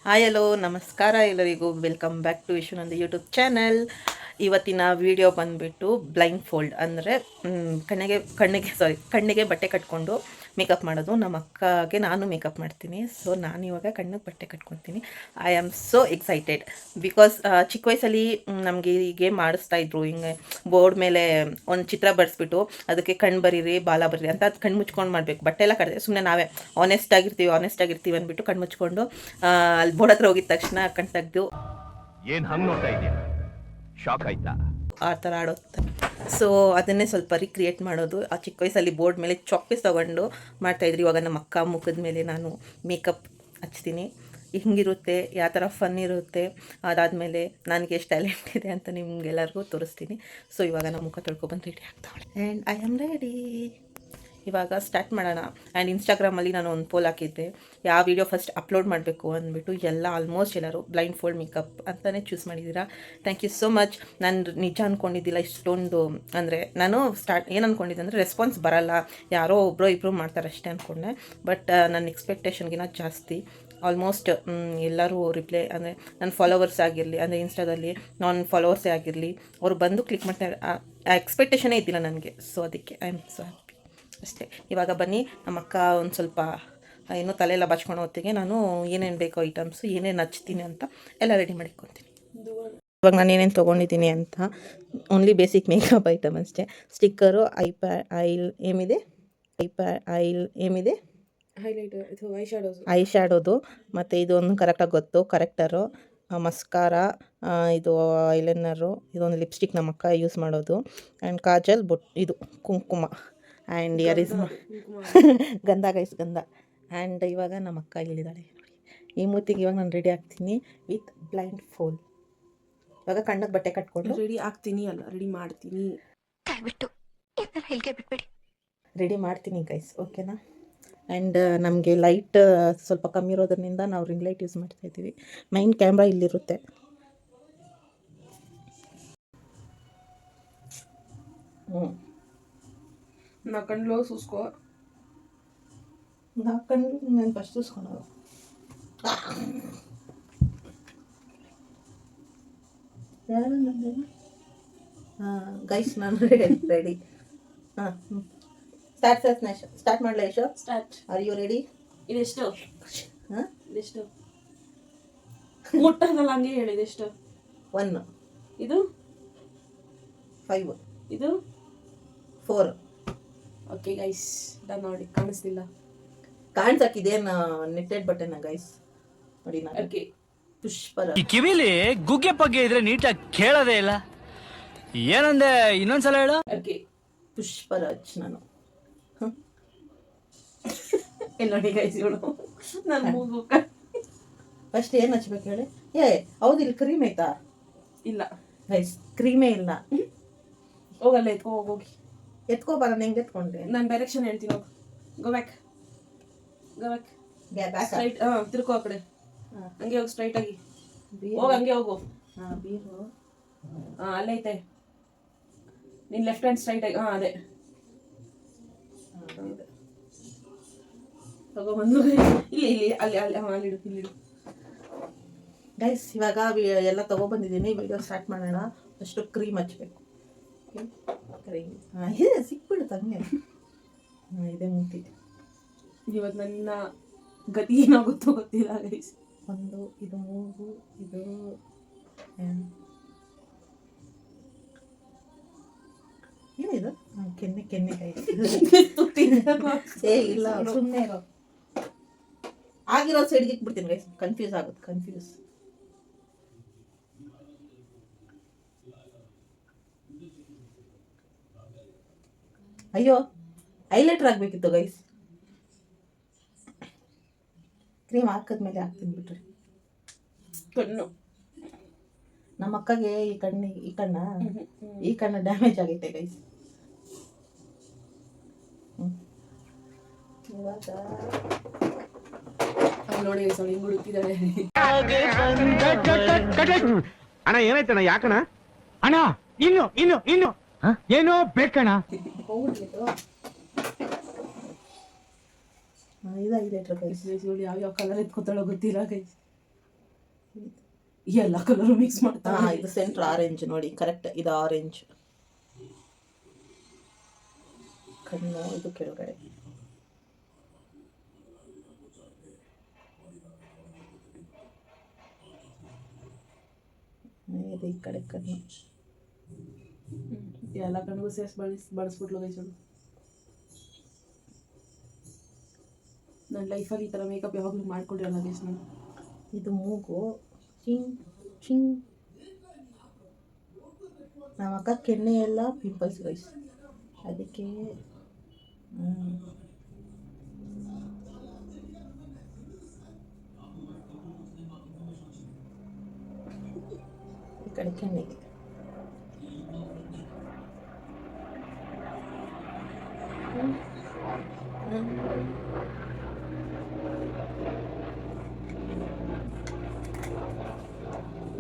Hi hello ನಮಸ್ಕಾರ ಎಲ್ಲರಿಗೂ welcome back to Vishwananda YouTube channel. ಇವತ್ತಿನ ವಿಡಿಯೋ ಬಂದುಬಿಟ್ಟು ಬ್ಲೈಂಡ್ ಫೋಲ್ಡ್ ಅಂದರೆ ಕಣ್ಣಿಗೆ ಬಟ್ಟೆ ಕಟ್ಕೊಂಡು ಮೇಕಪ್ ಮಾಡೋದು. ನಮ್ಮ ಅಕ್ಕಗೆ ನಾನು ಮೇಕಪ್ ಮಾಡ್ತೀನಿ. ಸೊ ನಾನು ಇವಾಗ ಕಣ್ಣಿಗೆ ಬಟ್ಟೆ ಕಟ್ಕೊತೀನಿ. I am so excited because ಚಿಕ್ಕ ವಯಸ್ಸಲ್ಲಿ ನಮಗೆ ಈ ಗೇಮ್ ಮಾಡಿಸ್ತಾಯಿದ್ರು. ಹಿಂಗೆ ಬೋರ್ಡ್ ಮೇಲೆ ಒಂದು ಚಿತ್ರ ಬರೆಸ್ಬಿಟ್ಟು ಅದಕ್ಕೆ ಕಣ್ಣು ಬರೀರಿ ಬಾಲ ಬರೀರಿ ಅಂತ, ಅದು ಕಣ್ಣು ಮುಚ್ಕೊಂಡು ಮಾಡಬೇಕು. ಬಟ್ಟೆ ಎಲ್ಲ ಕಟ್ಟಿದೆ ಸುಮ್ಮನೆ ನಾವೇ ಆನೆಸ್ಟ್ ಆಗಿರ್ತೀವಿ ಅಂದ್ಬಿಟ್ಟು ಕಣ್ಣು ಮುಚ್ಕೊಂಡು ಅಲ್ಲಿ ಬೋರ್ಡ್ ಹತ್ರ ಹೋಗಿದ ತಕ್ಷಣ ಕಣ್ ತೆಗ್ದು ಏನ್ ಹಂಗ್ ನೋಡ್ತಾ ಇದೀಯ, ಶಾಕ್ ಆಯ್ತಾ ಆ ಥರ ಆಡೋದು. ಸೊ ಅದನ್ನೇ ಸ್ವಲ್ಪ ರೀಕ್ರಿಯೇಟ್ ಮಾಡೋದು. ಆ ಚಿಕ್ಕ ವಯಸ್ಸಲ್ಲಿ ಬೋರ್ಡ್ ಮೇಲೆ ಚಾಕ್ಪೀಸ್ ತೊಗೊಂಡು ಮಾಡ್ತಾಯಿದ್ರು. ಇವಾಗ ನಮ್ಮ ಅಕ್ಕ ಮುಖದ ಮೇಲೆ ನಾನು ಮೇಕಪ್ ಹಚ್ತೀನಿ. ಹಿಂಗಿರುತ್ತೆ, ಯಾವ ಥರ ಫನ್ ಇರುತ್ತೆ, ಅದಾದಮೇಲೆ ನನಗೆ ಎಷ್ಟು ಟ್ಯಾಲೆಂಟ್ ಇದೆ ಅಂತ ನಿಮ್ಗೆಲ್ಲರಿಗೂ ತೋರಿಸ್ತೀನಿ. ಸೊ ಇವಾಗ ನಮ್ಮ ಮುಖ ತೊಳ್ಕೊಬಂದು ರೆಡಿ ಆಗ್ತಾವಳೆ ಆ್ಯಂಡ್ ಐ ಆಮ್ ರೆಡಿ. ಇವಾಗ ಸ್ಟಾರ್ಟ್ ಮಾಡೋಣ. ಆ್ಯಂಡ್ ಇನ್ಸ್ಟಾಗ್ರಾಮಲ್ಲಿ ನಾನು ಒಂದು ಪೋಲ್ ಹಾಕಿದ್ದೆ, ಯಾವ ವಿಡಿಯೋ ಫಸ್ಟ್ ಅಪ್ಲೋಡ್ ಮಾಡಬೇಕು ಅಂದ್ಬಿಟ್ಟು. ಆಲ್ಮೋಸ್ಟ್ ಎಲ್ಲರೂ ಬ್ಲೈಂಡ್ ಫೋಲ್ಡ್ ಮೇಕಪ್ ಅಂತಲೇ ಚೂಸ್ ಮಾಡಿದ್ದೀರಾ. Thank you so much. ನಾನು ನಿಜ ಅಂದ್ಕೊಂಡಿದ್ದಿಲ್ಲ ಇಷ್ಟೊಂದು, ಅಂದರೆ ನಾನು ಏನು ಅಂದ್ಕೊಂಡಿದ್ದೆ ಅಂದರೆ ರೆಸ್ಪಾನ್ಸ್ ಬರಲ್ಲ, ಯಾರೋ ಒಬ್ಬರು ಇಬ್ಬರು ಮಾಡ್ತಾರೆ ಅಷ್ಟೇ ಅಂದ್ಕೊಂಡೆ. ಬಟ್ ನನ್ನ ಎಕ್ಸ್ಪೆಕ್ಟೇಷನ್ಗಿಂತ ಜಾಸ್ತಿ ಆಲ್ಮೋಸ್ಟ್ ಎಲ್ಲರೂ ರಿಪ್ಲೈ, ಅಂದರೆ ನನ್ನ ಫಾಲೋವರ್ಸ್ ಆಗಿರಲಿ, ಅಂದರೆ ಇನ್ಸ್ಟಾದಲ್ಲಿ ನಾನ್ ಫಾಲೋವರ್ಸೇ ಆಗಿರಲಿ, ಅವ್ರು ಬಂದು ಕ್ಲಿಕ್ ಮಾಡ್ತಾರೆ. ಆ ಎಕ್ಸ್ಪೆಕ್ಟೇಷನೇ ಇದ್ದಿಲ್ಲ ನನಗೆ. ಸೊ ಅದಕ್ಕೆ ಐ ಆಮ್ ಸೊ ಹ್ಯಾಪಿ ಅಷ್ಟೇ. ಇವಾಗ ಬನ್ನಿ, ನಮ್ಮ ಅಕ್ಕ ಒಂದು ಸ್ವಲ್ಪ ಇನ್ನೂ ತಲೆಯೆಲ್ಲ ಬಾಚ್ಕೊಂಡು ಹೊತ್ತಿಗೆ ನಾನು ಏನೇನು ಬೇಕೋ ಐಟಮ್ಸು, ಏನೇನು ಹಚ್ತೀನಿ ಅಂತ ಎಲ್ಲ ರೆಡಿ ಮಾಡಿಕೊತೀನಿ. ಇವಾಗ ನಾನು ಏನೇನು ತೊಗೊಂಡಿದ್ದೀನಿ ಅಂತ, ಓನ್ಲಿ ಬೇಸಿಕ್ ಮೇಕಪ್ ಐಟಮ್ ಅಷ್ಟೇ. ಸ್ಟಿಕ್ಕರು, ಐಲ್ ಏಮಿದೆ ಐ ಶ್ಯಾಡೋದು, ಮತ್ತು ಇದೊಂದು ಕರೆಕ್ಟಾಗಿ ಗೊತ್ತು, ಕರೆಕ್ಟರು, ಮಸ್ಕಾರ, ಇದು ಐಲೈನರು, ಇದೊಂದು ಲಿಪ್ಸ್ಟಿಕ್ ನಮ್ಮ ಅಕ್ಕ ಯೂಸ್ ಮಾಡೋದು, ಆ್ಯಂಡ್ ಕಾಜಲ್, ಇದು ಕುಂಕುಮ, ಆ್ಯಂಡ್ ಗಂಧ ಗಂಧ. ಆ್ಯಂಡ್ ಇವಾಗ ನಮ್ಮ ಅಕ್ಕ ಇಲ್ಲಿದ್ದಾಳೆ ನೋಡಿ. ಈ ಮೂತಿಗೆ ಇವಾಗ ನಾನು ರೆಡಿ ಆಗ್ತೀನಿ ವಿತ್ ಬ್ಲೈಂಡ್ ಫೋಲ್ಡ್. ಇವಾಗ ಕಣ್ಣಿಗೆ ಬಟ್ಟೆ ಕಟ್ಕೊಂಡು ರೆಡಿ ಆಗ್ತೀನಿ, ಅಲ್ಲ ರೆಡಿ ಮಾಡ್ತೀನಿ. ರೆಡಿ ಮಾಡ್ತೀನಿ ಗೈಸ್, ಓಕೆನಾ? ಆ್ಯಂಡ್ ನಮಗೆ ಲೈಟ್ ಸ್ವಲ್ಪ ಕಮ್ಮಿ ಇರೋದ್ರಿಂದ ನಾವು ರಿಂಗ್ ಲೈಟ್ ಯೂಸ್ ಮಾಡ್ತಾಯಿದ್ದೀವಿ. ಮೈನ್ ಕ್ಯಾಮ್ರಾ ಇಲ್ಲಿರುತ್ತೆ. ನಾಲ್ಕಂಡ್ಲು ಸೂಸ್ಕೋ. ನಾಲ್ಕಂಡ್ಲು ನಾನು ಫಸ್ಟ್ ಸೂಸ್ಕೊಳೋದು. ಹಾಂ ಗೈಸ್, ನಾನು ರೆಡಿ. ಹಾಂ, ಸ್ಟಾರ್ಟ್ ಮಾಡಲ Yasho? Start. Are you ready? ಇದೆಷ್ಟು? ಹಾಂ, ಇದೆಷ್ಟು? ಮುಟ್ಟಂಗಲ್ಲ, ಹಂಗೆ ಹೇಳಿ. ಇದೆಷ್ಟು? 1. ಇದು 5. ಇದು 4. Okay guys, done. ನೋಡಿ, ಕಾಣಿಸ್ತಿಲ್ಲ? ಕಾಣಿಸಕ್ಕಿದೇನು ನೆಟ್ಟೆಡ್ ಬಟ್ಟೆನ ಗೈಸ್ ನೋಡಿ. ನಾನು ಓಕೆ. ಪುಷ್ಪರ ಈ ಕಿವಿಲಿ ಗುಗ್ಗೆ ಪಗ್ಗೆ ಇದ್ರೆ ನೀಟಾಗಿ ಕೇಳೋದೇ ಇಲ್ಲ. ಏನಂದೆ, ಇನ್ನೊಂದ್ಸಲ ಹೇಳು. ಓಕೆ. ಪುಷ್ಪರಾಜ್ ನಾನು. ಇಲ್ಲಿ ನೋಡಿ ಗೈಸ್, ಇವಳು ನನ್ನ ಮೂಗು ಫಸ್ಟ್ ಏನು ಹಚ್ಬೇಕು ಹೇಳಿ? ಹೌದು, ಇಲ್ಲಿ ಕ್ರೀಮ್ ಐತಾ? ಇಲ್ಲ ಗೈಸ್, ಕ್ರೀಮೇ ಇಲ್ಲ. ಹೋಗಲ್ಲ, ಹೋಗಿ ಎತ್ಕೋಬಾರ. ನಾನು ಹೆಂಗೆ ಎತ್ಕೊಂಡೆ? ನಾನು ಡೈರೆಕ್ಷನ್ ಹೇಳ್ತೀನಿ. ಹೋಗು, ಗೋ ಬ್ಯಾಕ್. ಸ್ಟ್ರೈಟ್. ಹಾಂ, ತಿರ್ಕೋ ಆ ಕಡೆ. ಹಂಗೆ ಹೋಗಿ ಸ್ಟ್ರೈಟ್ ಆಗಿ ಹೋಗು, ಹಂಗೆ ಹೋಗು. ಹಾಂ, ಬೀರು. ಹಾಂ, ಅಲ್ಲೈತೆ. ನಿನ್ನ ಲೆಫ್ಟ್ ಹ್ಯಾಂಡ್ ಸ್ಟ್ರೈಟ್ ಆಗಿ. ಹಾಂ, ಅದೇ ತಗೊಬಂದು ಇಲ್ಲಿ ಅಲ್ಲಿ ಅಲ್ಲಿಡು, ಇಲ್ಲಿಡು. ಗೈಸ್, ಇವಾಗ ಎಲ್ಲ ತೊಗೊಬಂದಿದ್ದೀನಿ. ವಿಡಿಯೋ ಸ್ಟಾರ್ಟ್ ಮಾಡೋಣ. ಫಸ್ಟು ಕ್ರೀಮ್ ಹಚ್ಬೇಕು. ಕ್ರೀಮ್ ಇದೆ, ಸಿಕ್ಬಿಡುತ್ತೆ ಹಂಗೆ. ಹಾಂ, ಇದೆ ಮೂತಿ. ಇವತ್ತು ನನ್ನ ಗತಿ ಏನಾಗುತ್ತೋ ಗೊತ್ತಿಲ್ಲ ಗೈಸ್. ಒಂದು, ಇದು ಮೂಗು, ಇದು ಏನಿದು? ಕೆನ್ನೆ ಗೈಸ್. ಇಲ್ಲ, ಸುಮ್ಮನೆ ಇರೋ. ಆಗಿರೋ ಸೈಡ್ಗೆ ಇಟ್ಬಿಡ್ತೀನಿ ಗೈಸ್, ಕನ್ಫ್ಯೂಸ್ ಆಗುತ್ತೆ. ಅಯ್ಯೋ, ಹೈಲೈಟರ್ ಆಗಬೇಕಿತ್ತು ಗೈಸ್. ಕ್ರೀಮ್ ಹಾಕಿದ್ಮೇಲೆ ಹಾಕ್ತೀನಿ ಬಿಟ್ರಿ. ಕಣ್ಣು ನಮ್ಮ ಅಕ್ಕಗೆ ಈ ಕಣ್ಣ ಡ್ಯಾಮೇಜ್ ಆಗೈತೆ ಗೈಸ್. ಇವಾಗ ನೋಡಿ ಹಿಂಗೆ ಹುಡುಕಿದ್ದಾಳೆ. ಅಣ್ಣ ಏನಾಯ್ತಣ್ಣ, ಯಾಕಣ್ಣ? ಅಣ್ಣ ಇನ್ನು ಏನೋ ಬೇಕಣ್ಣ. ಇದಾಗಿದೆ ಗೈಸ್. ಯಾವ ಕಲರ್ ಎತ್ಕೋತಾಳೋ ಗೊತ್ತಿಲ್ಲ ಗೈಸ್. ಎಲ್ಲ ಕಲರು ಮಿಕ್ಸ್ ಮಾಡ್ತಾ ಹಾಂ ಇದು ಸೆಂಟ್ರ್ ಆರೆಂಜ್ ನೋಡಿ, ಕರೆಕ್ಟ್ ಇದು ಆರೆಂಜ್. ಕಣ್ಣು ಇದು ಕೆಳಗಡೆ, ಇದು ಈ ಕಡೆ ಕಣ್ಣು. ಎಲ್ಲ ಕಣ್ಣಿಗೂ ಸೇರಿಸಿ ಬಳಸ್ಬಿಟ್ಲು ಗೈಸ್ ಅವಳು. ನನ್ನ ಲೈಫಲ್ಲಿ ಈ ಥರ ಮೇಕಪ್ ಯಾವಾಗಲೂ ಮಾಡ್ಕೊಂಡಿರಲ್ಲ ಗೈಸ್ ನಾನು. ಇದು ಮೂಗು, ಚಿಂಗ್ ಚಿಂಗ್. ನಮ್ಮ ಅಕ್ಕ ಕೆನ್ನೆ ಎಲ್ಲ ಪಿಂಪಲ್ಸ್ ಗೈಸ್, ಅದಕ್ಕೆ ಈ ಕಡೆ ಕೆನ್ನೆಗೆ.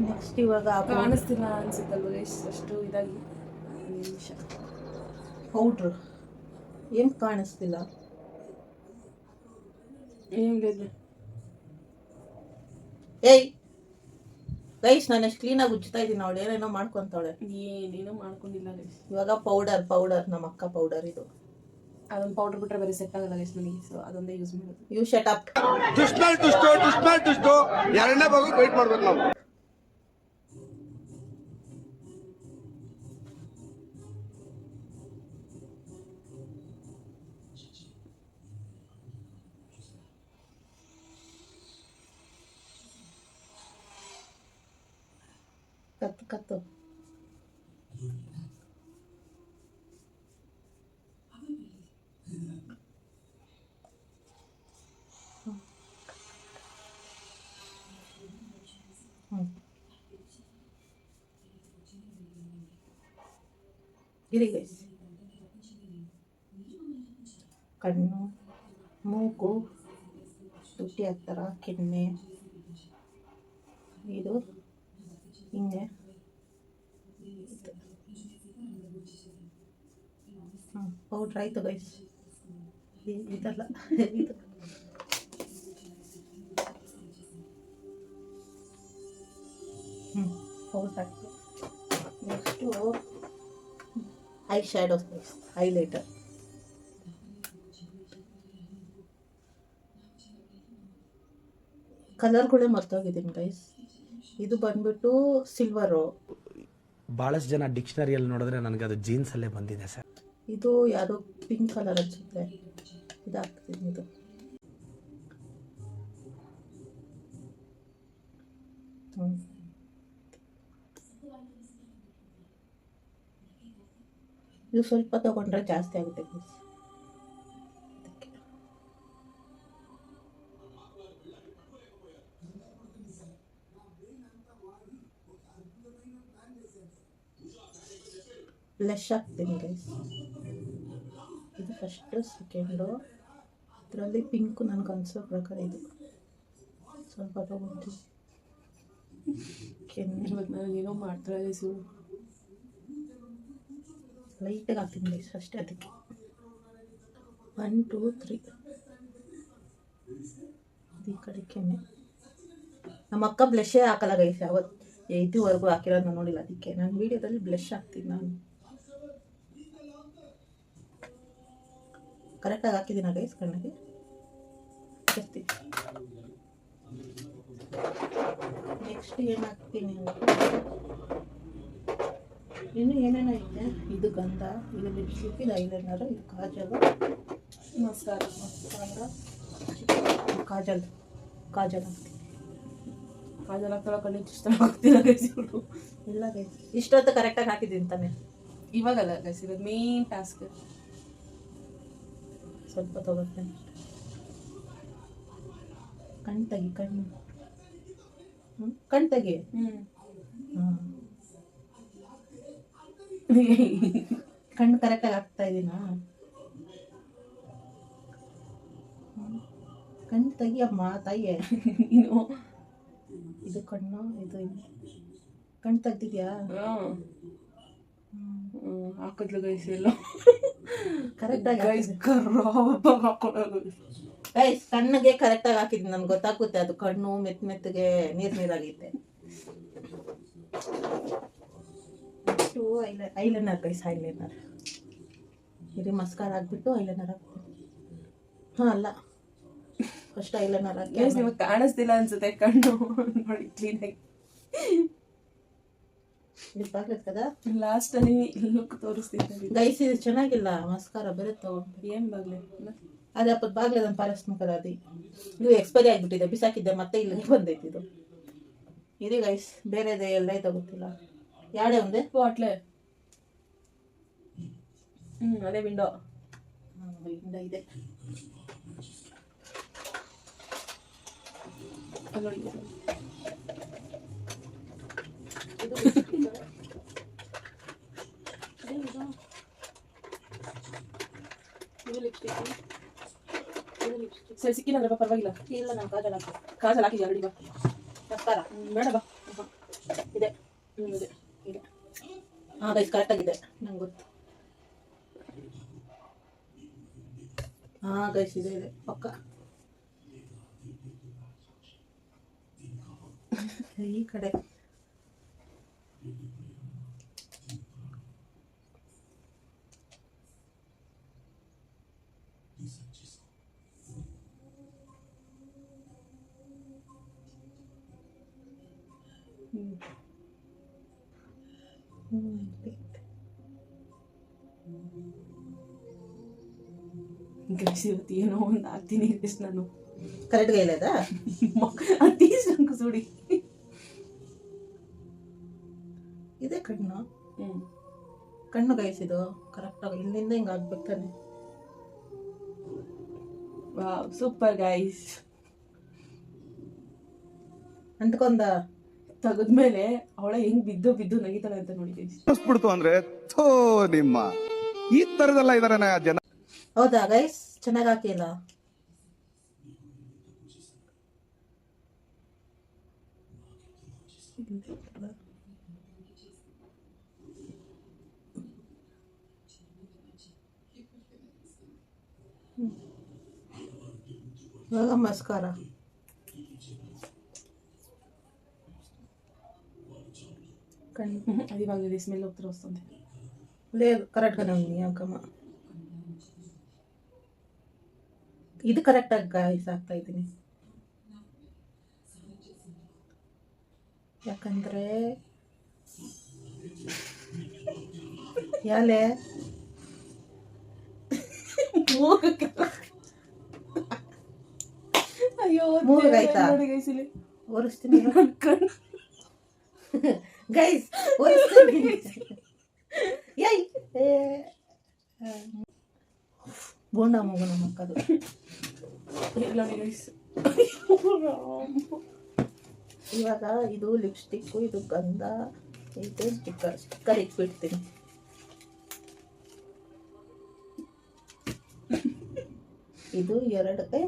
ನೆಕ್ಸ್ಟ್ ಇವಾಗ ಕಾಣಿಸ್ತಿಲ್ಲ ಅನ್ಸುತ್ತಲ್ವ ಗೈಸ್ ಅಷ್ಟು ಇದಾಗಿ. ನಿಮಿಷ ಪೌಡ್ರು ಏನು ಕಾಣಿಸ್ತಿಲ್ಲ. ಏನಿಲ್ಲ ಏಯ್ ಗೈಸ್, ನಾನು ಎಷ್ಟು ಕ್ಲೀನಾಗಿ ಉಜ್ತಾ ಇದ್ದೀನಿ, ಅವಳು ಏನೇನೋ ಮಾಡ್ಕೊತಾವಳೆ. ಏನೇನೋ ಮಾಡ್ಕೊಂಡಿಲ್ಲ ಗೈಸ್. ಇವಾಗ ಪೌಡರ್ ನಮ್ಮ ಅಕ್ಕ ಪೌಡರ್ ಇದು. ಅದೊಂದು ಪೌಡರ್ ಬಿಟ್ಟರೆ ಬೇರೆ ಸೆಟ್ ಆಗಲ್ಲ ಗೈಸ್ ನನಗೆ, ಸೊ ಅದೊಂದೇ ಯೂಸ್ ಮಾಡೋದು. You shut up. ದುಷ್ಟು ಎರಡನೇ ಭಾಗ ವೇಟ್ ಮಾಡ್ಬೇಕು ನಾವು. ಕತ್ತು ಇರಿ ಗೈಸ್. ಕಣ್ಣು, ಮೂಗು, ತುಟಿ ಹತ್ತರ, ಕೆನ್ನೆ, ಇದು ಹಿಂಗೆ ಪೌಡ್ರ್ ಆಯಿತು ಗೈಸ್. ಇದಲ್ಲ ಇದು ಪೌಡ್ರ್ ಆಯಿತು. Next eye shadows guys, highlighter. ಕಲರ್ಗಳೇ ಮರ್ತೋಗಿದ್ದೀನಿ ಗೈಸ್. ಇದು ಬಂದ್ಬಿಟ್ಟು ಸಿಲ್ವರು. ಭಾಳಷ್ಟು ಜನ ಡಿಕ್ಷನರಿಯಲ್ಲಿ ನೋಡಿದ್ರೆ ನನಗೆ ಅದು ಜೀನ್ಸಲ್ಲೇ ಬಂದಿದೆ ಸರ್. ಇದು ಯಾವುದೋ ಪಿಂಕ್ ಕಲರ್ ಅನಿಸುತ್ತೆ, ಇದಾಗ್ತಿದ್ದೀನಿ ಇದು. ಇದು ಸ್ವಲ್ಪ ತಗೊಂಡ್ರೆ ಜಾಸ್ತಿ ಆಗುತ್ತೆ ಪ್ಲೀಸ್. ಬ್ಲಷ್ ಹಾಕ್ತೀನಿ ಗೈಸ್. ಇದು ಫಸ್ಟು, ಸೆಕೆಂಡು. ಇದರಲ್ಲಿ ಪಿಂಕು ನನಗೆ ಅನಿಸೋ ಪ್ರಕಾರ ಇದು ಸ್ವಲ್ಪ ತಗೊಂಡು ಕೆನ್ನೆ ಇವತ್ತು ನಾನು ಏನೋ ಮಾಡ್ತಾಳೆ ಗೈಸ್ ಇವಳು. ಲೈಟಾಗಿ ಹಾಕ್ತೀನಿ ಗೈಸ್ ಅಷ್ಟೇ. ಅದಕ್ಕೆ 1 2 3 ಈ ಕಡೆ ಕೆನ್ನೆ. ನಮ್ಮ ಅಕ್ಕ ಬ್ಲಷೇ ಹಾಕಲ್ಲ ಗೈಸ್, ಯಾವತ್ತು ಇದುವರೆಗೂ ಹಾಕಿರೋದು ನಾನು ನೋಡಿಲ್ಲ. ಅದಕ್ಕೆ ನಾನು ವೀಡಿಯೋದಲ್ಲಿ ಬ್ಲಷ್ ಹಾಕ್ತೀನಿ. ನಾನು ಕರೆಕ್ಟಾಗಿ ಹಾಕಿದ್ದೀನ ಗೈಸ್ ಕಣ್ಣಿಗೆ. ಜಾಸ್ತಿ ನೆಕ್ಸ್ಟ್ ಏನು ಹಾಕ್ತೀನಿ ಇನ್ನು ಏನೇನೋ ಇದೆ. ಇದು ಗಂಧ, ಇದು ಲಿಪ್ಸ್ಟಿಕ್, ಇದು ಐಲೈನರು, ಇದು ಕಾಜಲು, ಮಸ್ಕಾರ, ಕಾಜಲ್ ಹಾಕ್ತೀನಿ. ಕಾಜಲ್ ಹಾಕ್ತಾಳ ಕಣ್ಣಿಗೆ ಇಷ್ಟ ಆಗ್ತಿಲ್ಲ ಗೈಸ್ ಇವಳು. ಇಲ್ಲ ಗೈಸ್, ಇಷ್ಟೊತ್ತು ಕರೆಕ್ಟಾಗಿ ಹಾಕಿದ್ದೀನಿ ತಾನೆ. ಇವಾಗಲ್ಲ ಗೈಸ್, ಇವಾಗ ಮೇನ್ ಟಾಸ್ಕ್. ಸ್ವಲ್ಪ ತಗೋತೇನೆ. ಕಣ್ಣು ತೆಗಿ, ಕಣ್ಣು ತೆಗಿ. ಹಾಂ, ಕಣ್ಣು ಕರೆಕ್ಟಾಗಿ ಹಾಕ್ತಾ ಇದ್ದೀನಾ? ಕಣ್ಣು ತೆಗಿಯಮ್ಮ ತಾಯಿಯೇ. ಇದು ಕಣ್ಣು, ಇದು ಕಣ್ಣು ತೆಗ್ದಿದ್ಯಾ? ಹಾಕಿದ್ಲು ಗೈಸ್ ಎಲ್ಲ ಕರೆಕ್ಟಾಗಿ ಗೈಸ್. ಹಾಕೊಳ್ಳೋದು ಗೈಸ್ ಕಣ್ಣಿಗೆ ಕರೆಕ್ಟಾಗಿ ಹಾಕಿದ್ದೀನಿ, ನನ್ಗೆ ಗೊತ್ತಾಗುತ್ತೆ ಅದು ಕಣ್ಣು ಮೆತ್ತಗೆ ನೀರಾಗೈತೆ. ಐಲೈನರ್ ಗೈಸ್, ಐಲೈನರ್ ಇದು ಮಸ್ಕಾರ ಹಾಕ್ಬಿಟ್ಟು ಐಲೈನರ್ ಹಾಕ್ತೀನಿ. ಹಾಂ ಅಲ್ಲ, ಫಸ್ಟ್ ಐಲೈನರ್ ಹಾಕಿ ನಿಮಗೆ ಕಾಣಿಸ್ತಿಲ್ಲ ಅನ್ಸುತ್ತೆ ಕಣ್ಣು ನೋಡಿ ಕ್ಲೀನಾಗಿ. ಲಿಪ್ಪಾಗ್ಲತ್ కదా ಲಾಸ್ಟ್ ಅಲ್ಲಿ ಲುಕ್ ತೋರಿಸ್ತಿದ್ದೆ ಗೈಸ್. ಇದು ಚೆನ್ನಾಗಿಲ್ಲ ಮಸ್ಕಾರ, ಬೇರೆ ತಗೊಂಡು ಏನ್ ಬಾಗ್ಲೆ ಅದೇ ಅಪ್ಪದ ಬಾಗ್ಲೆ ಅದನ್ನು ಪಾಲಿಸ್ತೀನಿ ಕದ. ಅದು ಇದು ಎಕ್ಸ್ಪೈರಿ ಆಗಿಬಿಟ್ಟಿದೆ, ಬಿಸಾಕಿದ್ದೆ, ಮತ್ತೆ ಇಲ್ಲಿಗೆ ಬಂದೈತಿ ಇದು. ಇದೆ ಗೈಸ್, ಬೇರೆದೇ ಎಲ್ಲ ಐತೆ ಗೊತ್ತಿಲ್ಲ. ಯಾಡೆ ಒಂದೇ ಬಾಟ್ಲೆ. ಅದೇ ವಿಂಡೋ ಇದೆ. ನೋಡಿ ಸರಿ ಸಿಕ್ಕಿಲ್ಲ ಅಂದ್ರೆ ಪರವಾಗಿಲ್ಲ. ಇಲ್ಲ ನಾನು ಕಾಜಲ್ ಹಾಕಿ ಕಾಜಲ್ ಹಾಕಿದ್ಯಾ ರೆಡಿ ಬಾ. ಮಸ್ಕಾರ ಬೇಡ ಬಾ. ಇದೆ ಇದೆ ಇದೆ. ಹಾಂ ಗೈಸ್ ಕರೆಕ್ಟಾಗಿದೆ, ನಂಗೆ ಗೊತ್ತು. ಹಾಂ ಗೈಸ್ ಇದೆ ಇದೆ ಪಕ್ಕ. ಈ ಕಡೆ ಇವತ್ತು ಏನೋ ಒಂದು ಹಾಕ್ತೀನಿ ಇಷ್ಟು ನಾನು ಕರೆಕ್ಟ್ಗೆ ಇಲ್ಲದ ಅತೀಸ್ ನಂಗೆ ಸುಡಿ ಇದೆ ಕಣ್ಣು. ಕಣ್ಣು ಗೈಸಿದು ಕರೆಕ್ಟಾಗಿ ಇಲ್ಲಿಂದ ಹಿಂಗೆ ಆಗ್ಬೇಕು ತಾನೆ. Wow super guys. ಅಂಟ್ಕೊಂಡ ತೆಗೆದ್ಮೇಲೆ ಅವಳ ಹೆಂಗ್ ಬಿದ್ದು ಬಿದ್ದು ನಗಿತಾಳೆ ಅಂತ ನೋಡಿ ಗೈಸ್. ಬಿಡ್ತು ಅಂದ್ರೆ ಥೋ ನಿಮ್ಮ ಈ ತರದೆಲ್ಲ ಇದಾರೆ ಜನ. ಹೌದಾ ಗೈಸ್, ಚೆನ್ನಾಗಿ ಹಾಕಿಲ್ಲ. ఇవాళ మస్కారా అది ఇవాళ స్మెల్ ఒకటి వస్తుంది. లేదు కరెక్ట్గానే ఉంది అంకమ్మ. ఇది కరెక్ಟಾಗಿ ಗಾಯ್ಸ್ ಆಗ್ತಾ ಇದ್ದೀನಿ, ಯಾಕಂದ್ರೆ ಯಾಲೆ ಅಯ್ಯೋ ಮೂಗಾಯ್ತಾ ಒರೆಸ್ತೀನಿ ಗೈಸ್, ಒರೆಸ್ತೀನಿ. ಬೋಂಡ ಮಗನ ಮಕ್ಕದು ಇವಾಗ ಇದು ಲಿಪ್ಸ್ಟಿಕ್ಕು, ಇದು ಗಂಧ, ಇದು ಸ್ಟಿಕ್ಕರ್ ಇಟ್ಬಿಡ್ತೀನಿ. ಇದು ಎರಡಕ್ಕೆ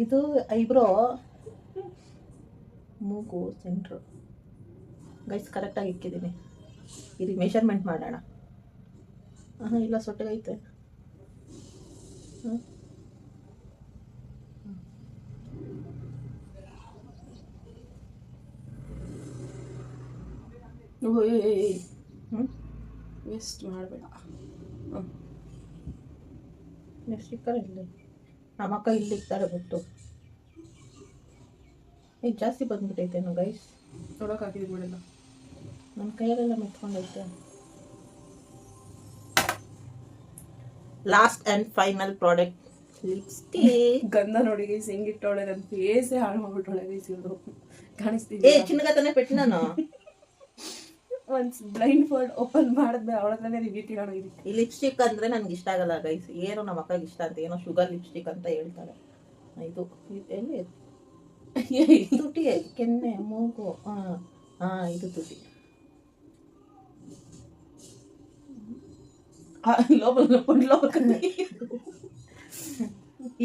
ಇದು ಐಬ್ರೋ, ಮೂಗು ಸೆಂಟ್ರು ಗೈಸ್ ಕರೆಕ್ಟಾಗಿ ಇಕ್ಕಿದ್ದೀನಿ. ಇದು ಮೆಷರ್ಮೆಂಟ್ ಮಾಡೋಣ. ಹಾಂ ಇಲ್ಲ ಸೊಟ್ಟಗೈತೆ. ವೇಸ್ಟ್ ಮಾಡಬೇಡ. ಸ್ಟಿಕ್ಕರ್ ಇಲ್ಲಿ ನಮ್ಮಕ್ಕ ಇಲ್ಲಿ ಇಕ್ತಾರೆ ಬಿಟ್ಟು. ಈಗ ಜಾಸ್ತಿ ಬಂದ್ಬಿಟ್ಟೈತೇನು ಗೈಸ್, ನೋಡೋಕೆ ಹಾಕಿದ್ವಿ ಬಿಡಲ್ಲ, ನನ್ನ ಕೈಯಲ್ಲೆಲ್ಲ ಮೆತ್ಕೊಂಡೈತೆ. Last and final product lipstick. ಗಂಧ ನೋಡಿ ಗೈಸ್ ಹೆಂಗಿಟ್ಟವಳೆ, ನನ್ನ ಫೇಸೇ ಹಾಳು ಮಾಡ್ಬಿಟ್ಟವಳೆ ಗೈಸ್. ಇವರು ಕಾಣಿಸ್ತೀವಿ. ಏ ಚಿನ್ನಗತನೇ ಪೆಟ್ಟು ನಾನು. ಒನ್ಸ್ ಬ್ಲೈಂಡ್ ಫೋಲ್ಡ್ ಓಪನ್ ಮಾಡಿದ್ಮೇಲೆ ಅವಳ ಹತ್ರನೇ ರಿವ್ಯೂ ಕೇಳೋಣ. ಈ ಲಿಪ್ಸ್ಟಿಕ್ ಅಂದರೆ ನನಗೆ ಇಷ್ಟ ಆಗಲ್ಲ ಗೈಸ್. ಏನೋ ನಮ್ಮ ಅಕ್ಕಗೆ ಇಷ್ಟ ಅಂತ, ಏನೋ ಶುಗರ್ ಲಿಪ್ಸ್ಟಿಕ್ ಅಂತ ಹೇಳ್ತಾರೆ. ಇದು ಎಲ್ಲಿ ತುಟಿ, ಕೆನ್ನೆ, ಮೂಗು, ಹಾಂ ಇದು ತುಟಿ.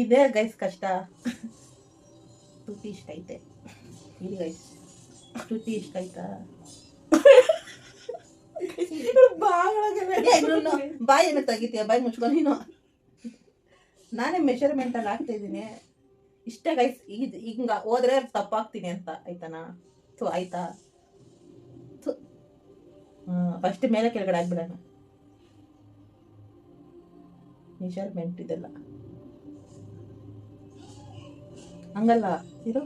ಇದೇ ಗೈಸ್ ಕಷ್ಟ. ತುಟಿ ಇಷ್ಟ ಐತೆ ಇಲ್ಲಿ ಗೈಸ್, ತುಟಿ ಇಷ್ಟ ಆಯ್ತಾ? ಬಾಯನ್ನು ತೆಗಿತೀಯ, ಬಾಯಿ ಮುಚ್ಕೊಂಡು ನೀನು. ನಾನೇ ಮೆಷರ್ಮೆಂಟಲ್ಲಿ ಹಾಕ್ತಾ ಇದ್ದೀನಿ ಇಷ್ಟೇ ಗೈಸ್. ಇದು ಹಿಂಗೆ ಹೋದ್ರೆ ತಪ್ಪಾಗ್ತೀನಿ ಅಂತ ಆಯ್ತಾನಾ? ಆಯ್ತಾ? ಫಸ್ಟ್ ಮೇಲೆ ಕೆಳಗಡೆ ಆಗ್ಬಿಡೋಣ. ಮೆಷರ್ಮೆಂಟ್ ಇದೆಲ್ಲ ಹಂಗಲ್ಲ ಇರು.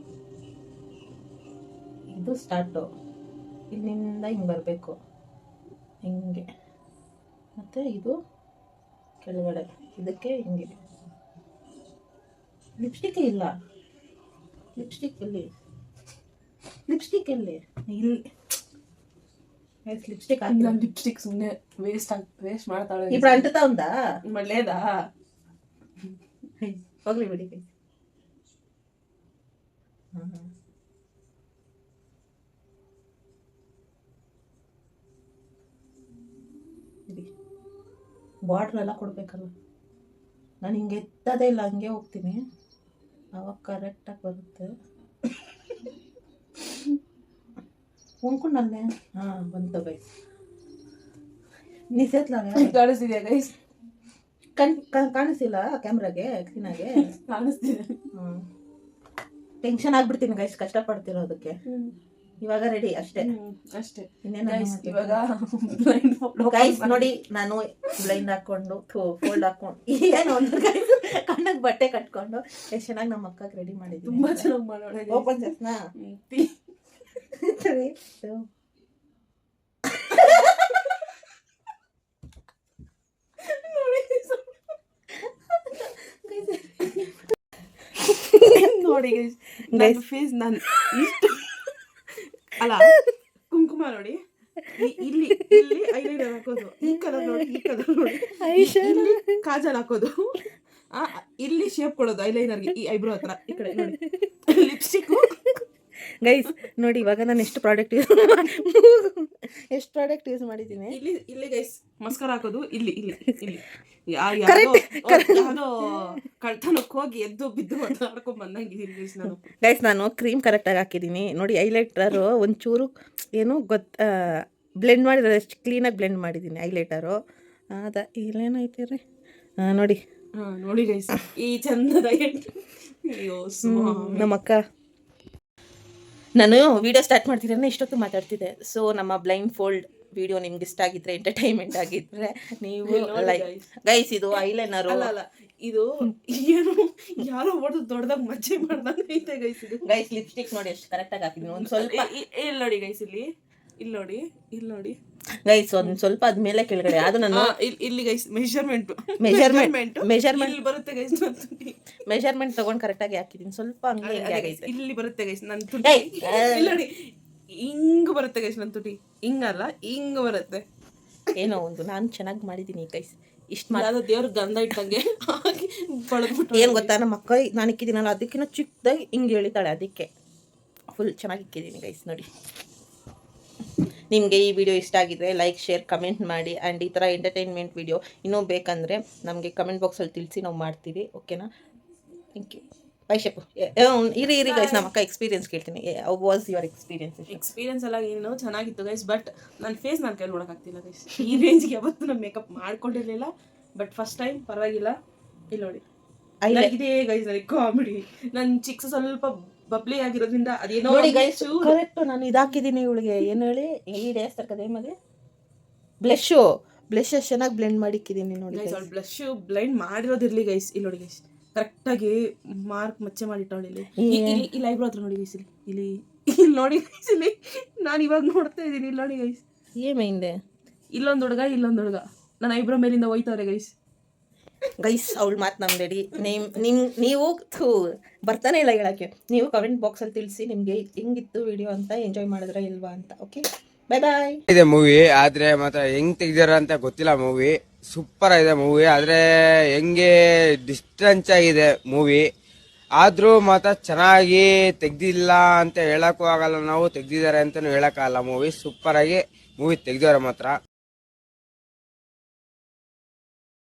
ಇದು ಸ್ಟಾರ್ಟು, ಇಲ್ಲಿಂದ ಹಿಂಗೆ ಬರಬೇಕು, ಹಿಂಗೆ. ಮತ್ತು ಇದು ಕೆಳಗಡೆ, ಇದಕ್ಕೆ ಹಿಂಗೆ. ಲಿಪ್ಸ್ಟಿಕ್ ಇಲ್ಲ. ಲಿಪ್ಸ್ಟಿಕ್ ಎಲ್ಲಿ? ಲಿಪ್ಸ್ಟಿಕ್ ಎಲ್ಲಿ? ಇಲ್ಲಿ ಲಿಪ್ಸ್ಟಿಕ್ ಹಾಕಿ. ನನ್ನ ಲಿಪ್ಸ್ಟಿಕ್ ಸುಮ್ಮನೆ ವೇಸ್ಟ್ ಮಾಡ್ತಾಳೆ. ఇప్పుడు అంటుతా ఉందా? మరి లేదా? ಹೋಗ್ಲಿ ಬಿಡಿ. ಬಾರ್ಡ್ರ್ ಎಲ್ಲ ಕೊಡ್ಬೇಕಲ್ಲ. ನಾನು ಹಿಂಗೆ ಎತ್ತದೇ ಇಲ್ಲ, ಹಂಗೆ ಹೋಗ್ತೀನಿ, ಅವಾಗ ಕರೆಕ್ಟಾಗಿ ಬರುತ್ತೆ. ಹೊಂದ್ಕೊಂಡಲ್ಲೇ. ಹಾಂ ಬಂತು ಗೈಸ್. ನಿಸೆತ್ಲಾಗ ಕಾಣಿಸ್ತಿದ್ಯಾ ಗೈಸ್? ಕಾಣಿಸ್ತಿಲ್ಲ ಕ್ಯಾಮ್ರಾಗೆ, ಕ್ಲೀನಾಗೆ ಕಾಣಿಸ್ತಿದೆ. ಟೆನ್ಷನ್ ಆಗ್ಬಿಡ್ತೀನಿ ಗೈಸ್ ಕಷ್ಟಪಡ್ತಿರೋದಕ್ಕೆ. ಇವಾಗ ರೆಡಿ ಅಷ್ಟೇ ಅಷ್ಟೇ. ಇನ್ನೇನು ಇವಾಗ ಗೈಸ್ ನೋಡಿ, ನಾನು ಬ್ಲೈಂಡ್ ಹಾಕೊಂಡು ಫೋಲ್ಡ್ ಹಾಕೊಂಡು ಏನು ಒಂದು ಗೈಸ್ ಕಣ್ಣಕ್ಕೆ ಬಟ್ಟೆ ಕಟ್ಕೊಂಡು ಎಷ್ಟು ಚೆನ್ನಾಗಿ ನಮ್ಮ ಅಕ್ಕಗೆ ರೆಡಿ ಮಾಡಿದ್ದೀನಿ. ತುಂಬಾ ಚೆನ್ನಾಗಿ ಮಾಡೋಣ. ಓಪನ್ ಚಸ್ನಾ ನೋಡಿ ಗೈಸ್, ಫೇಸ್ ನಾನು ಇಷ್ಟು ಅಲ್ಲ, ಕುಂಕುಮ ನೋಡಿ, ಇಲ್ಲಿ ಇಲ್ಲಿ ಐಲೈನರ್ ಹಾಕೋದು, ಈ ಕಲರ್ ನೋಡಿ, ಈ ಕಲರ್ ನೋಡಿ, ಇಲ್ಲಿ ಕಾಜಲ್ ಹಾಕೋದು, ಇಲ್ಲಿ ಶೇಪ್ ಕೊಡೋದು ಐಲೈನರ್ಗೆ, ಈ ಐಬ್ರೋ ಹತ್ರ, ಈ ಕಡೆ ನೋಡಿ ಲಿಪ್ಸ್ಟಿಕ್. ಗೈಸ್ ನೋಡಿ, ಇವಾಗ ನಾನು ಎಷ್ಟು ಪ್ರಾಡಕ್ಟ್ ಯೂಸ್ ಮಾಡಿದ್ದೀನಿ. ಇಲ್ಲಿ ಗೈಸ್ ಮಸ್ಕರ ಹಾಕೋದು, ಇಲ್ಲಿ ಇಲ್ಲಿ ಇಲ್ಲಿ ಯಾವ್ದೋ ಕಳ್ತನಕ್ಕೆ ಹೋಗಿ ಎದ್ದು ಬಿದ್ದು ಆಡ್ಕೊಂಡ್ ಬಂದಂಗಿದ್ದೀನಿ ಗೈಸ್ ನಾನು. ಗೈಸ್ ನಾನು ಕ್ರೀಮ್ ಕರೆಕ್ಟಾಗಿ ಹಾಕಿದ್ದೀನಿ ನೋಡಿ. ಐಲೈಟರು ಒಂಚೂರು ಏನು ಬ್ಲೆಂಡ್ ಮಾಡಿದ್ರೆ ಎಷ್ಟು ಕ್ಲೀನಾಗಿ ಬ್ಲೆಂಡ್ ಮಾಡಿದ್ದೀನಿ ಐಲೈಟರು. ಅದ ಇಲ್ಲೇನೈತೆ ರೀ ನೋಡಿ. ನೋಡಿ ಗೈಸ್ ಈ ಚಂದದ ಅಯ್ಯೋ ನಮ್ಮ ಅಕ್ಕ. ನಾನು ವಿಡಿಯೋ ಸ್ಟಾರ್ಟ್ ಮಾಡ್ತಿದ್ರೆ ಇಷ್ಟೊತ್ತು ಮಾತಾಡ್ತಿದ್ದೆ. ಸೊ ನಮ್ಮ ಬ್ಲೈಂಡ್ ಫೋಲ್ಡ್ ವಿಡಿಯೋ ನಿಮ್ಗೆ ಇಷ್ಟ ಆಗಿದ್ರೆ, ಎಂಟರ್ಟೈನ್ಮೆಂಟ್ ಆಗಿದ್ರೆ ನೀವು ಲೈಕ್ ಗೈಸ್. ಇದು ಐಲೈನರು ಅಲ್ಲ, ಇದು ಏನು ಯಾರೋ ಹೊಡೆದು ದೊಡ್ಡದಾಗ ಮಚ್ಚೆ ಮಾಡ್ದಂಗೆ ಐತೆ ಗೈಸ್. ಇದು ಗೈಸ್ ಲಿಪ್ಸ್ಟಿಕ್ ನೋಡಿ ಎಷ್ಟು ಕರೆಕ್ಟಾಗಿ ಹಾಕಿದ್ದೀನಿ. ಒಂದು ಸ್ವಲ್ಪ ಇಲ್ಲಿ ನೋಡಿ ಗೈಸ್, ಇಲ್ಲಿ ನೋಡಿ ಗೈಸ್, ಒಂದು ಸ್ವಲ್ಪ ಅದ್ಮೇಲೆ ಕೆಳಗಡೆ ಅದು ನಾನು ಇಲ್ಲಿ ಗೈಸ್ ಮೆಷರ್ಮೆಂಟ್ ಇಲ್ಲಿ ಬರುತ್ತೆ ಗೈಸ್. ಮೆಷರ್ಮೆಂಟ್ ತಗೊಂಡು ಕರೆಕ್ಟಾಗಿ ಹಾಕಿದ್ದೀನಿ. ಸ್ವಲ್ಪ ಹಂಗೆ ಇಲ್ಲಿ ಬರುತ್ತೆ ಗೈಸ್ ನನ್ನ ತುಟಿ. ಇಲ್ಲಿ ನೋಡಿ ಹಿಂಗ್ ಬರುತ್ತೆ ಗೈಸ್ ನನ್ನ ತುಟಿ, ಹಿಂಗಲ್ಲ ಹಿಂಗ್ ಬರುತ್ತೆ. ಏನೋ ಒಂದು ನಾನು ಚೆನ್ನಾಗಿ ಮಾಡಿದ್ದೀನಿ ಗೈಸ್. ಇಷ್ಟು ಯಾವ್ದೋ ದೇವ್ರ ಗಂಧ ಇಟ್ಟಂಗೆ ಏನು ಗೊತ್ತಾ, ನಮ್ಮ ಅಕ್ಕ ನಾನು ಇಕ್ಕಿದ್ದೀನಲ್ಲ ಅದಕ್ಕಿಂತ ಚಿಕ್ಕದಾಗಿ ಹಿಂಗೆ ಎಳಿತಾಳೆ, ಅದಕ್ಕೆ ಫುಲ್ ಚೆನ್ನಾಗಿ ಇಕ್ಕಿದ್ದೀನಿ ಗೈಸ್ ನೋಡಿ. ನಿಮಗೆ ಈ ವಿಡಿಯೋ ಇಷ್ಟ ಆಗಿದ್ರೆ ಲೈಕ್, ಶೇರ್, ಕಮೆಂಟ್ ಮಾಡಿ. ಆ್ಯಂಡ್ ಈ ಥರ ಎಂಟರ್ಟೈನ್ಮೆಂಟ್ ವಿಡಿಯೋ ಇನ್ನೂ ಬೇಕಂದರೆ ನಮಗೆ ಕಮೆಂಟ್ ಬಾಕ್ಸಲ್ಲಿ ತಿಳಿಸಿ, ನಾವು ಮಾಡ್ತೀವಿ. ಓಕೆನಾ? Thank you. ಬೈ ಶೆಪ್ಪು. ಇರಿ ಗೈಸ್, ನಮ್ಮ ಅಕ್ಕ ಎಕ್ಸ್ಪೀರಿಯನ್ಸ್ ಕೇಳ್ತೀನಿ. ಹೌ ವಾಸ್ ಯುವರ್ ಎಕ್ಸ್ಪೀರಿಯನ್ಸ್ ಎಲ್ಲ ಏನೋ ಚೆನ್ನಾಗಿತ್ತು ಗೈಸ್, ಬಟ್ ನನ್ನ ಫೇಸ್ ನಾನು ಕೈ ನೋಡೋಕ್ಕಾಗ್ತಿಲ್ಲ ಗೈಸ್. ಈ ರೇಂಜ್ಗೆ ಯಾವತ್ತೂ ನಾನು ಮೇಕಪ್ ಮಾಡ್ಕೊಂಡಿರಲಿಲ್ಲ, ಬಟ್ ಫಸ್ಟ್ ಟೈಮ್ ಪರವಾಗಿಲ್ಲ. ಇಲ್ಲಿ ನೋಡಿ ಇದೇ ಗೈಸ್ ನನಗೆ ಕಾಮಿಡಿ. ನನ್ನ ಚಿಕ್ಸ್ ಸ್ವಲ್ಪ ಬಬ್ಲಿ ಆಗಿರೋದ್ರಿಂದ ಅದೇನೋ ನೋಡಿ ಗೈಸ್ ಕರೆಕ್ಟ್. ನಾನು ಇದಾಕಿದ್ದೀನಿ ಇವಳಿಗೆ, ಏನು ಹೇಳಿ ಈ ಡೇಸ್ ತಕ್ಕದೇ ಮದೆ ಬ್ಲಶ್ ಚೆನ್ನಾಗಿ ಬ್ಲೆಂಡ್ ಮಾಡಿಕ್ಕಿದ್ದೀನಿ ನೋಡಿ. ಬ್ಲಶ್ ಬ್ಲೈಂಡ್ ಮಾಡಿರೋದಿರ್ಲಿ ಗೈಸ್. ಇಲ್ಲಿ ನೋಡಿ ಗೈಸ್ ಕರೆಕ್ಟಾಗಿ ಮಾರ್ಕ್ ಮಚ್ಚೆ ಮಾಡಿಟ್ಟವಳು. ಇಲ್ಲಿ ಐಬ್ರೋ ಹತ್ರ ನೋಡಿ ಗೈಸ್, ಇಲ್ಲಿ ನೋಡಿ ಗೈಸ್, ಇಲ್ಲಿ ನಾನು ಇವಾಗ ನೋಡ್ತಾ ಇದ್ದೀನಿ. ಇಲ್ಲಿ ನೋಡಿ ಗೈಸ್, ಏಮೈಂದೆ ಇಲ್ಲೊಂದು ಹುಡುಗ ನನ್ನ ಐಬ್ರೋ ಮೇಲಿಂದ ಹೋಯ್ತವ್ರೆ ಗೈಸ್. ಅವಳು ಮಾತು ನಮ್ದೇಡಿ. ನೀವು ಬರ್ತಾನೆ ಇಲ್ಲ ಹೇಳೋಕ್ಕೆ. ನೀವು ಕಮೆಂಟ್ ಬಾಕ್ಸಲ್ಲಿ ತಿಳಿಸಿ ನಿಮಗೆ ಹೆಂಗಿತ್ತು ವಿಡಿಯೋ ಅಂತ, ಎಂಜಾಯ್ ಮಾಡಿದ್ರೆ ಇಲ್ವಾ ಅಂತ. ಓಕೆ, ಬಾಯ್. ಇದೆ ಮೂವಿ, ಆದ್ರೆ ಮಾತ್ರ ಹೆಂಗ್ ತೆಗ್ದಾರ ಅಂತ ಗೊತ್ತಿಲ್ಲ. ಮೂವಿ ಸೂಪರ್ ಆಗಿದೆ ಮೂವಿ, ಆದ್ರೆ ಹೆಂಗೆ ಡಿಸ್ಟೆನ್ಸ್ ಆಗಿದೆ ಮೂವಿ. ಆದ್ರೂ ಮಾತ್ರ ಚೆನ್ನಾಗಿ ತೆಗ್ದಿಲ್ಲ ಅಂತ ಹೇಳಕ್ಕೂ ಆಗಲ್ಲ, ನಾವು ತೆಗ್ದಿದ್ದಾರೆ ಅಂತಾನು ಹೇಳಕ್ಕಾಗಲ್ಲ. ಮೂವಿ ಸೂಪರ್ ಆಗಿ ಮೂವಿ ತೆಗ್ದಿದ್ದಾರೆ ಮಾತ್ರ.